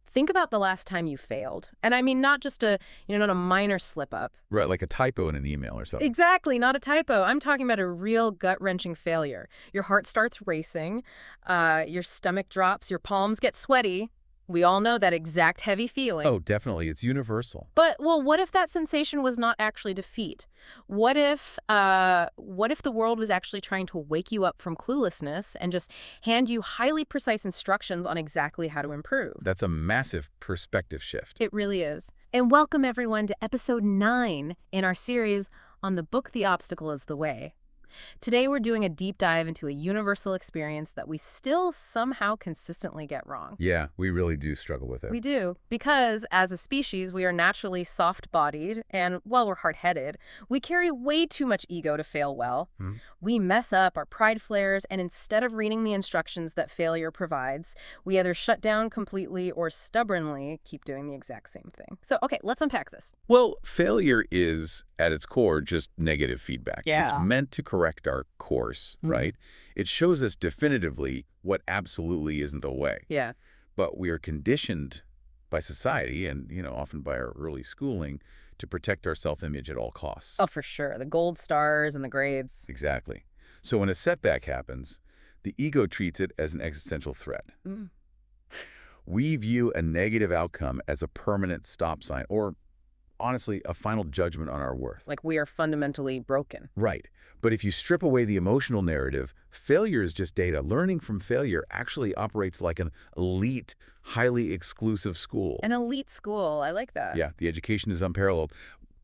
Think about the last time you failed. And I mean, not just not a minor slip up. Right, like a typo in an email or something. Exactly, not a typo. I'm talking about a real gut-wrenching failure. Your heart starts racing, your stomach drops, your palms get sweaty. We all know that exact heavy feeling. Oh, definitely. It's universal. But, well, what if that sensation was not actually defeat? What if the world was actually trying to wake you up from cluelessness and just hand you highly precise instructions on exactly how to improve? That's a massive perspective shift. It really is. And welcome, everyone, to episode 9 in our series on the book The Obstacle is the Way. Today, we're doing a deep dive into a universal experience that we still somehow consistently get wrong. Yeah, we really do struggle with it. We do, because as a species, we are naturally soft-bodied, and while we're hard-headed, we carry way too much ego to fail well. We mess up, our pride flares, and instead of reading the instructions that failure provides, we either shut down completely or stubbornly keep doing the exact same thing. So, okay, let's unpack this. Well, failure is, at its core, just negative feedback. Yeah. It's meant to correct our course, right? It shows us definitively what absolutely isn't the way. Yeah. But we are conditioned by society and, often by our early schooling to protect our self-image at all costs. Oh, for sure. The gold stars and the grades. Exactly. So when a setback happens, the ego treats it as an existential threat. We view a negative outcome as a permanent stop sign or, honestly, a final judgment on our worth. Like we are fundamentally broken. Right. But if you strip away the emotional narrative, failure is just data. Learning from failure actually operates like an elite, highly exclusive school. An elite school. I like that. Yeah, the education is unparalleled.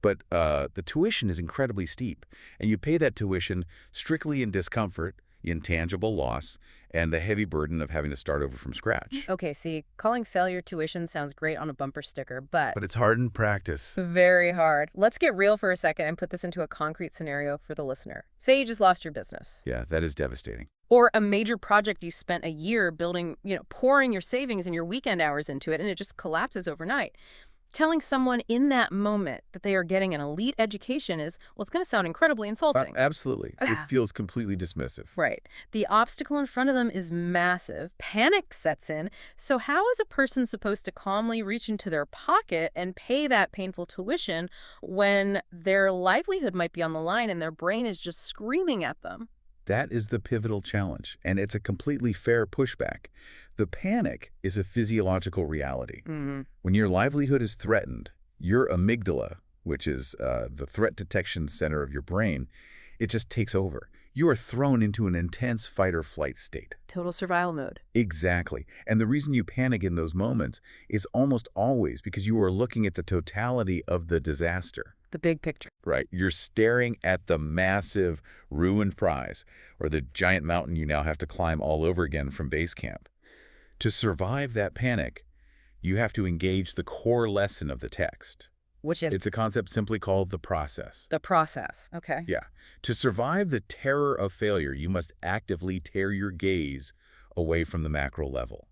But the tuition is incredibly steep. And you pay that tuition strictly in discomfort, intangible loss, and the heavy burden of having to start over from scratch. Okay, see, calling failure tuition sounds great on a bumper sticker, but But it's hard in practice. very hard. Let's get real for a second and put this into a concrete scenario for the listener. Say you just lost your business. Yeah, that is devastating. Or a major project you spent a year building, pouring your savings and your weekend hours into it, and it just collapses overnight. Telling someone in that moment that they are getting an elite education is, well, it's going to sound incredibly insulting. Absolutely. It feels completely dismissive. Right. The obstacle in front of them is massive. Panic sets in. So how is a person supposed to calmly reach into their pocket and pay that painful tuition when their livelihood might be on the line and their brain is just screaming at them? That is the pivotal challenge, and it's a completely fair pushback. The panic is a physiological reality. When your livelihood is threatened, your amygdala, which is the threat detection center of your brain, it just takes over. You are thrown into an intense fight-or-flight state. Total survival mode. Exactly. And the reason you panic in those moments is almost always because you are looking at the totality of the disaster. The big picture. Right. You're staring at the massive ruined prize or the giant mountain you now have to climb all over again from base camp. To survive that panic, you have to engage the core lesson of the text. Which is? It's a concept simply called the process. The process. Okay. Yeah. To survive the terror of failure, you must actively tear your gaze away from the macro level.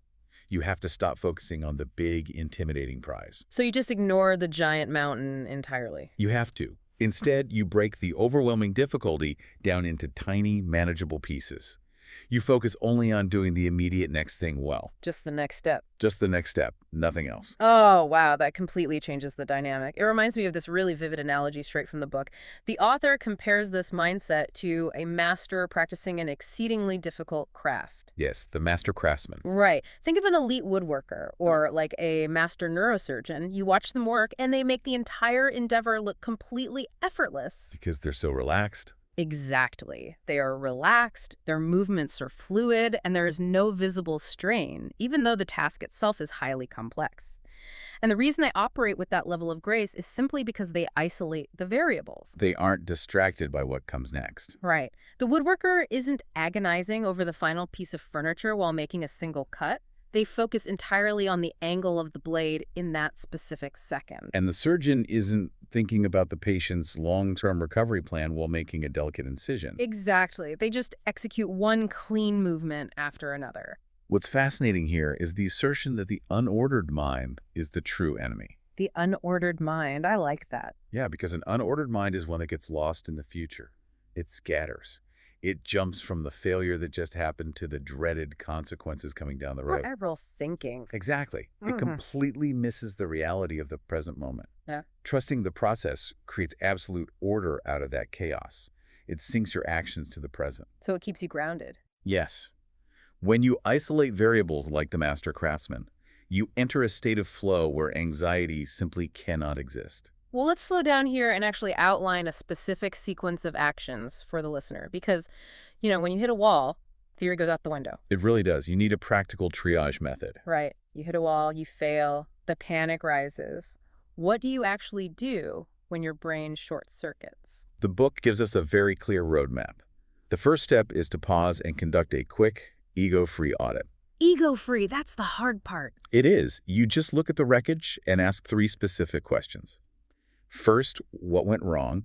You have to stop focusing on the big, intimidating prize. So you just ignore the giant mountain entirely? You have to. Instead, you break the overwhelming difficulty down into tiny, manageable pieces. You focus only on doing the immediate next thing well. Just the next step. Just the next step, nothing else. Oh, wow, that completely changes the dynamic. It reminds me of this really vivid analogy straight from the book. The author compares this mindset to a master practicing an exceedingly difficult craft. Yes, the master craftsman. Right. Think of an elite woodworker or like a master neurosurgeon. You watch them work and they make the entire endeavor look completely effortless. Because they're so relaxed. Exactly. They are relaxed, their movements are fluid, and there is no visible strain, even though the task itself is highly complex. And the reason they operate with that level of grace is simply because they isolate the variables. They aren't distracted by what comes next. Right. The woodworker isn't agonizing over the final piece of furniture while making a single cut. They focus entirely on the angle of the blade in that specific second. And the surgeon isn't thinking about the patient's long-term recovery plan while making a delicate incision. Exactly. They just execute one clean movement after another. What's fascinating here is the assertion that the unordered mind is the true enemy. The unordered mind. I like that. Yeah, because an unordered mind is one that gets lost in the future. It scatters. It jumps from the failure that just happened to the dreaded consequences coming down the road. Forever thinking. Exactly. It completely misses the reality of the present moment. Yeah. Trusting the process creates absolute order out of that chaos. It syncs your actions to the present. So it keeps you grounded. Yes. When you isolate variables like the master craftsman, you enter a state of flow where anxiety simply cannot exist. Well, let's slow down here and actually outline a specific sequence of actions for the listener. Because, when you hit a wall, theory goes out the window. It really does. You need a practical triage method. Right. You hit a wall, you fail, the panic rises. What do you actually do when your brain short circuits? The book gives us a very clear roadmap. The first step is to pause and conduct a quick, ego-free audit. Ego-free, that's the hard part. It is. You just look at the wreckage and ask 3 specific questions. First, what went wrong?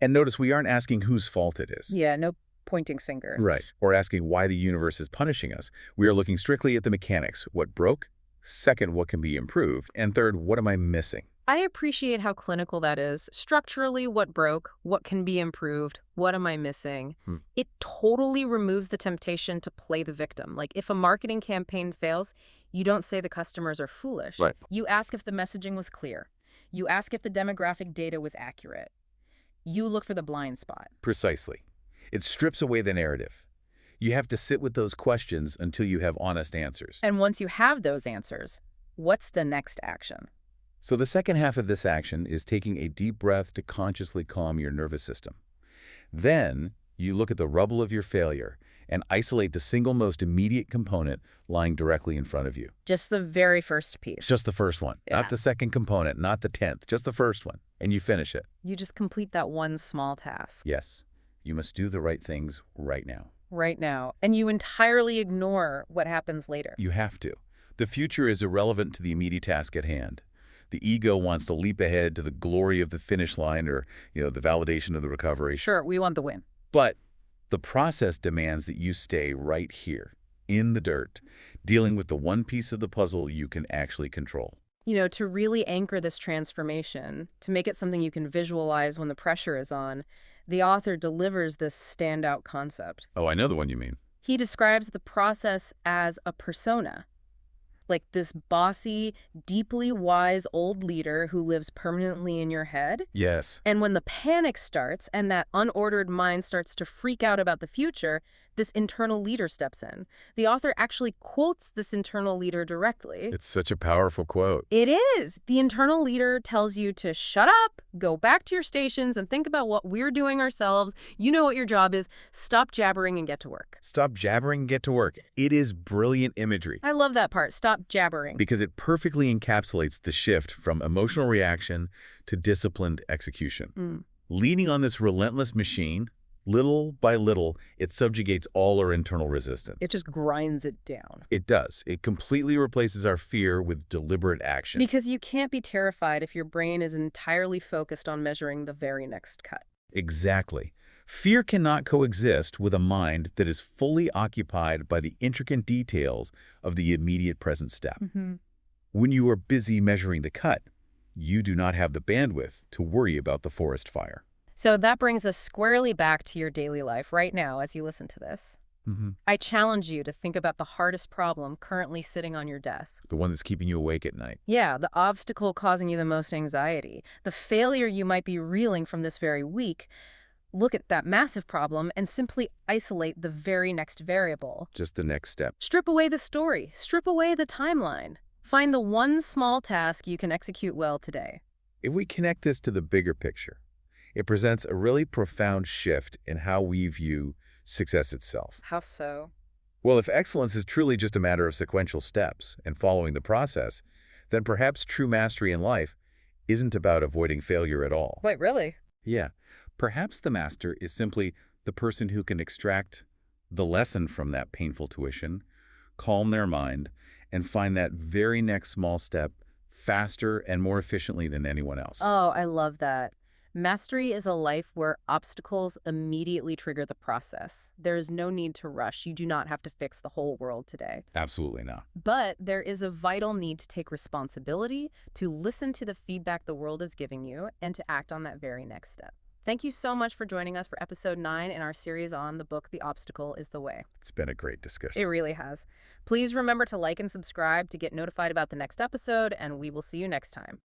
And notice we aren't asking whose fault it is. Yeah, no pointing fingers. Right. Or asking why the universe is punishing us. We are looking strictly at the mechanics. What broke? Second, what can be improved? And third, what am I missing? I appreciate how clinical that is. Structurally, what broke? What can be improved? What am I missing? It totally removes the temptation to play the victim. Like if a marketing campaign fails, you don't say the customers are foolish. Right. You ask if the messaging was clear. You ask if the demographic data was accurate. You look for the blind spot. Precisely. It strips away the narrative. You have to sit with those questions until you have honest answers. And once you have those answers, what's the next action? So the second half of this action is taking a deep breath to consciously calm your nervous system. Then you look at the rubble of your failure and isolate the single most immediate component lying directly in front of you. Just the very first piece. Just the first one, Yeah. not the second component, not the 10th, just the first one, and you finish it. You just complete that one small task. Yes, you must do the right things right now. Right now. And you entirely ignore what happens later. You have to. The future is irrelevant to the immediate task at hand. The ego wants to leap ahead to the glory of the finish line or, the validation of the recovery. Sure, we want the win. But the process demands that you stay right here, in the dirt, dealing with the one piece of the puzzle you can actually control. To really anchor this transformation, to make it something you can visualize when the pressure is on, the author delivers this standout concept. Oh, I know the one you mean. He describes the process as a persona. Like this bossy, deeply wise old leader who lives permanently in your head. Yes. And when the panic starts and that unordered mind starts to freak out about the future, this internal leader steps in. The author actually quotes this internal leader directly. It's such a powerful quote. It is. The internal leader tells you to shut up, go back to your stations, and think about what we're doing ourselves. You know what your job is. Stop jabbering and get to work. Stop jabbering and get to work. It is brilliant imagery. I love that part. Stop jabbering. Because it perfectly encapsulates the shift from emotional reaction to disciplined execution. Leaning on this relentless machine, little by little, it subjugates all our internal resistance. It just grinds it down. It does. It completely replaces our fear with deliberate action. Because you can't be terrified if your brain is entirely focused on measuring the very next cut. Exactly. Fear cannot coexist with a mind that is fully occupied by the intricate details of the immediate present step. When you are busy measuring the cut, you do not have the bandwidth to worry about the forest fire. So that brings us squarely back to your daily life right now as you listen to this. I challenge you to think about the hardest problem currently sitting on your desk. The one that's keeping you awake at night. Yeah, the obstacle causing you the most anxiety, the failure you might be reeling from this very week. Look at that massive problem and simply isolate the very next variable. Just the next step. Strip away the story. Strip away the timeline. Find the one small task you can execute well today. If we connect this to the bigger picture, it presents a really profound shift in how we view success itself. How so? Well, if excellence is truly just a matter of sequential steps and following the process, then perhaps true mastery in life isn't about avoiding failure at all. Wait, really? Yeah. Perhaps the master is simply the person who can extract the lesson from that painful tuition, calm their mind, and find that very next small step faster and more efficiently than anyone else. Oh, I love that. Mastery is a life where obstacles immediately trigger the process. There is no need to rush. You do not have to fix the whole world today. Absolutely not. But there is a vital need to take responsibility, to listen to the feedback the world is giving you, and to act on that very next step. Thank you so much for joining us for episode 9 in our series on the book The Obstacle is the Way. It's been a great It discussion. really has. Please remember to like and subscribe to get notified about the next episode, and we will see you next time.